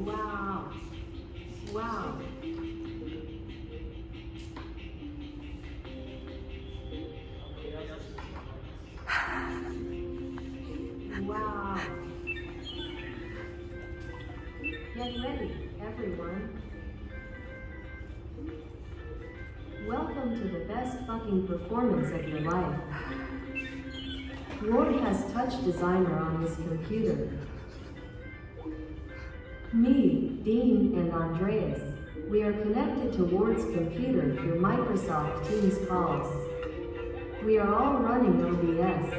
Wow. Wow. Wow. Get ready, everyone. Welcome to the best fucking performance of your life. Roy has TouchDesigner on his computer. Me, Dean, and Andreas, we are connected to Ward's computer through Microsoft Teams calls. We are all running OBS.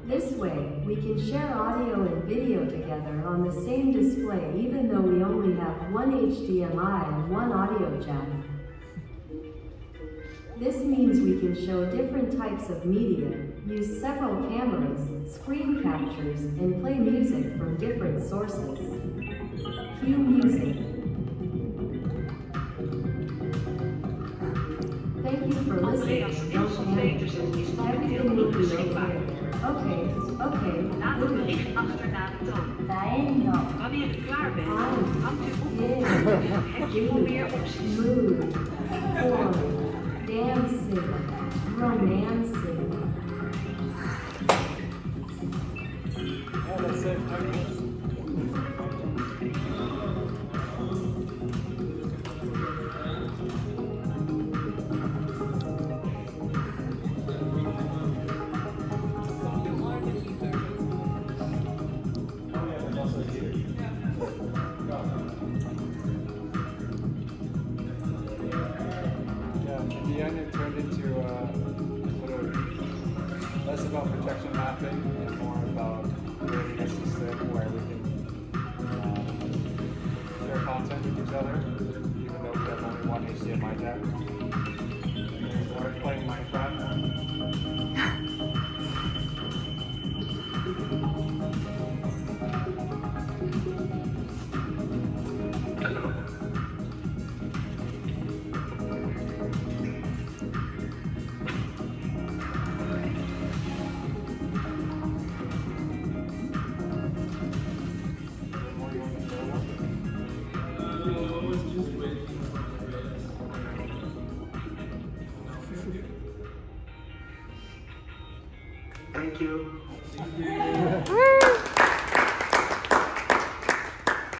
This way, we can share audio and video together on the same display even though we only have one HDMI and one audio jack. This means we can show different types of media, use several cameras, screen captures, and play music from different sources. Cue music. Thank you for listening. Don't panic. Everything will be okay. Okay. Laat het bericht achter na de toon. Bijna. Wanneer u klaar bent, hangt u op Yeah. het hekje voor meer opties. Mood. Form. Dancing. Romancing. Oh, that's it. In the end, it turned into sort of less about projection mapping and more about creating a system where we can share content with each other, even though we have only one HDMI jack. And we started playing Minecraft. Thank you. Thank you.